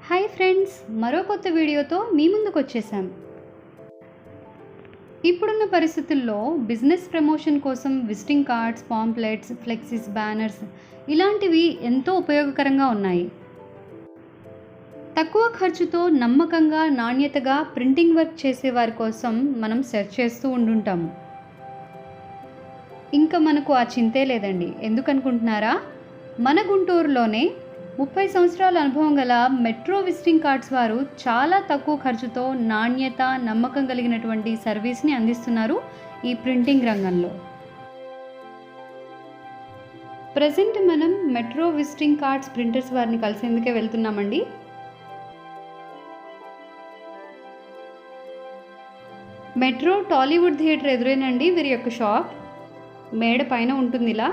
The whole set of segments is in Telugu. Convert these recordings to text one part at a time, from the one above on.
హాయ్ ఫ్రెండ్స్, మరో కొత్త వీడియోతో మీ ముందుకు వచ్చేసాం. ఇప్పుడున్న పరిస్థితుల్లో బిజినెస్ ప్రమోషన్ కోసం visiting cards, pamphlets, flexies, banners ఇలాంటివి ఎంతో ఉపయోగకరంగా ఉన్నాయి. తక్కువ ఖర్చుతో నమ్మకంగా, నాణ్యతగా ప్రింటింగ్ వర్క్ చేసేవారి కోసం మనం సెర్చ్ చేస్తూ ఉండుంటాము. ఇంకా మనకు ఆ చింతే లేదండి. ఎందుకనుకుంటున్నారా? మన గుంటూరులోనే 30 సంవత్సరాల అనుభవం గల మెట్రో విజిటింగ్ కార్డ్స్ వారు చాలా తక్కువ ఖర్చుతో నాణ్యత, నమ్మకం కలిగినటువంటి సర్వీస్ని అందిస్తున్నారు ఈ ప్రింటింగ్ రంగంలో. ప్రజెంట్ మనం మెట్రో విజిటింగ్ కార్డ్స్ ప్రింటర్స్ వారిని కలిసేందుకే వెళ్తున్నామండి. మెట్రో టాలీవుడ్ థియేటర్ ఎదురేనండి వీరి యొక్క షాప్. మేడ పైన ఉంటుంది ఇలా.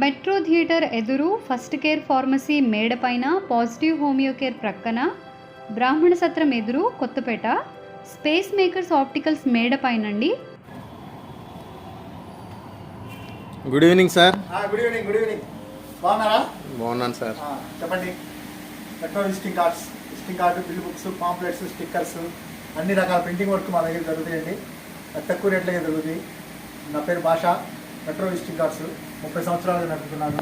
మెట్రో థియేటర్ ఎదురు ఫస్ట్ కేర్ ఫార్మసీ మేడ పైన, పాజిటివ్ హోమియో కేర్ ప్రక్కన, బ్రాహ్మణ సత్రం ఎదురు కొత్తపేట, స్పేస్ మేకర్స్ ఆప్టికల్స్ మేడ పైన అండి. Good evening sir. Good evening. బాగున్నారా? బాగున్నాను సార్. చెప్పండి. Metro visiting card, bill books, pamphlets, stickers, అన్ని రకాల ప్రింటింగ్ వర్క్ మా దగ్గర జరుగుతాయండి. తక్కువ రేట్లకే జరుగుతాయి. నా పేరు భాష. మెట్రో విజిటింగ్ కార్డ్స్ 30 సంవత్సరాలుగా నడుపుతున్నాను.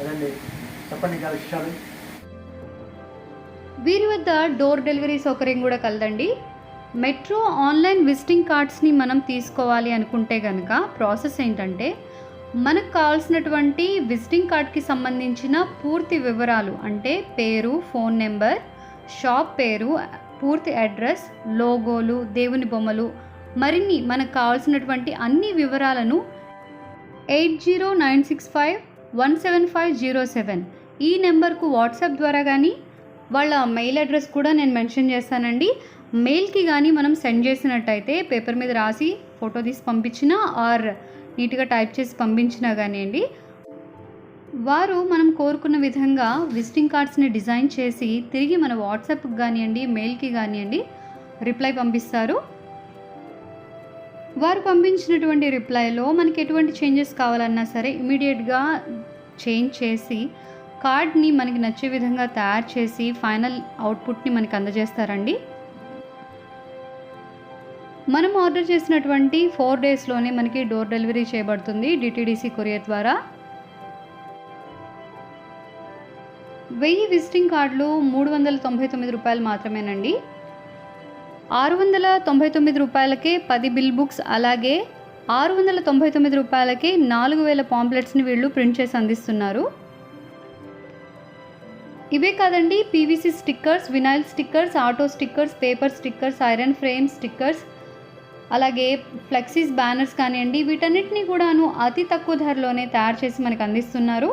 అదండి, చెప్పండి ఇంకా విషయాలు. వీరి వద్ద డోర్ డెలివరీ సౌకర్యం కూడా కలదండి. మెట్రో ఆన్లైన్ విజిటింగ్ కార్డ్స్ని మనం తీసుకోవాలి అనుకుంటే కనుక ప్రాసెస్ ఏంటంటే, మనకు కావాల్సినటువంటి విజిటింగ్ కార్డ్కి సంబంధించిన పూర్తి వివరాలు అంటే పేరు, ఫోన్ నెంబర్, షాప్ పేరు, పూర్తి అడ్రస్, లోగోలు, దేవుని బొమ్మలు, మరిన్ని మనకు కావాల్సినటువంటి అన్ని వివరాలను 8096517507 ఈ నెంబర్కు వాట్సాప్ ద్వారా కానీ, వాళ్ళ మెయిల్ అడ్రస్ కూడా నేను మెన్షన్ చేస్తానండి. మెయిల్కి కానీ మనం సెండ్ చేసినట్టయితే పేపర్ మీద రాసి ఫోటో తీసి పంపించినా ఆర్ నీట్గా టైప్ చేసి పంపించినా కానివ్వండి, వారు మనం కోరుకున్న విధంగా విజిటింగ్ కార్డ్స్ని డిజైన్ చేసి తిరిగి మన వాట్సాప్కి కానివ్వండి, మెయిల్కి కానివ్వండి రిప్లై పంపిస్తారు. వారు పంపించినటువంటి రిప్లైలో మనకి ఎటువంటి చేంజెస్ కావాలన్నా సరే ఇమీడియట్గా చేంజ్ చేసి కార్డ్ని మనకి నచ్చే విధంగా తయారు చేసి ఫైనల్ అవుట్పుట్ని మనకి అందజేస్తారండి. మనం ఆర్డర్ చేసినటువంటి 4 డేస్లోనే మనకి డోర్ డెలివరీ చేయబడుతుంది DTDC కొరియర్ ద్వారా. 1000 విజిటింగ్ కార్డులు 399 రూపాయలు మాత్రమేనండి. 699 రూపాయలకే 10 బిల్ బుక్స్, అలాగే 699 రూపాయలకే 4000 పాంప్లెట్స్ని వీళ్ళు ప్రింట్ చేసి అందిస్తున్నారు. ఇవే కాదండి, PVC stickers, vinyl stickers, auto stickers, paper stickers, iron frame stickers, అలాగే ఫ్లెక్సీస్, బ్యానర్స్ కానివ్వండి, వీటన్నిటిని కూడాను అతి తక్కువ ధరలోనే తయారు చేసి మనకు అందిస్తున్నారు.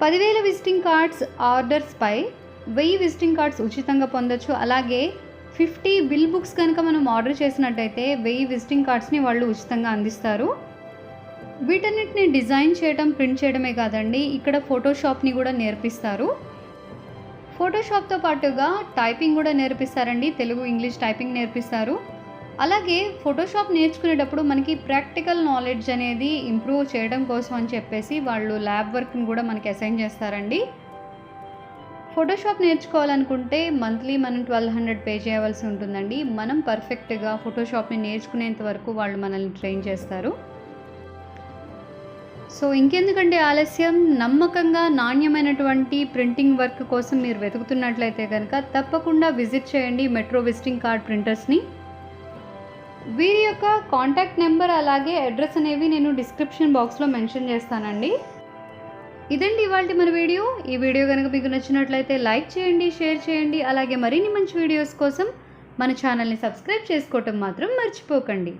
10,000 విజిటింగ్ కార్డ్స్ ఆర్డర్స్పై 1000 విజిటింగ్ కార్డ్స్ ఉచితంగా పొందొచ్చు. అలాగే 50 బిల్ బుక్స్ కనుక మనం ఆర్డర్ చేసినట్టయితే 1000 విజిటింగ్ కార్డ్స్ని వాళ్ళు ఉచితంగా అందిస్తారు. వీటన్నిటిని డిజైన్ చేయడం, ప్రింట్ చేయడమే కాదండి, ఇక్కడ ఫోటోషాప్ని కూడా నేర్పిస్తారు. ఫోటోషాప్తో పాటుగా టైపింగ్ కూడా నేర్పిస్తారండి. తెలుగు, ఇంగ్లీష్ టైపింగ్ నేర్పిస్తారు. అలాగే ఫోటోషాప్ నేర్చుకునేటప్పుడు మనకి ప్రాక్టికల్ నాలెడ్జ్ అనేది ఇంప్రూవ్ చేయడం కోసం అని చెప్పేసి వాళ్ళు ల్యాబ్ వర్క్ని కూడా మనకి అసైన్ చేస్తారండి. ఫోటోషాప్ నేర్చుకోవాలనుకుంటే మంత్లీ మనం 1200 పే చేయవలసి ఉంటుందండి. మనం పర్ఫెక్ట్గా ఫోటోషాప్ని నేర్చుకునేంత వరకు వాళ్ళు మనల్ని ట్రైన్ చేస్తారు. సో ఇంకెందుకంటే ఆలస్యం, నమ్మకంగా నాణ్యమైనటువంటి ప్రింటింగ్ వర్క్ కోసం మీరు వెతుకుతున్నట్లయితే కనుక తప్పకుండా విజిట్ చేయండి మెట్రో విజిటింగ్ కార్డ్ ప్రింటర్స్ని. వీరి యొక్క కాంటాక్ట్ నెంబర్ అలాగే అడ్రస్ అనేవి నేను డిస్క్రిప్షన్ బాక్స్లో మెన్షన్ చేస్తానండి. ఇదండి ఇవాళ మన వీడియో. ఈ వీడియో కనుక మీకు నచ్చినట్లయితే లైక్ చేయండి, షేర్ చేయండి. అలాగే మరిన్ని మంచి వీడియోస్ కోసం మన ఛానల్ని సబ్స్క్రైబ్ చేసుకోవటం మాత్రం మర్చిపోకండి.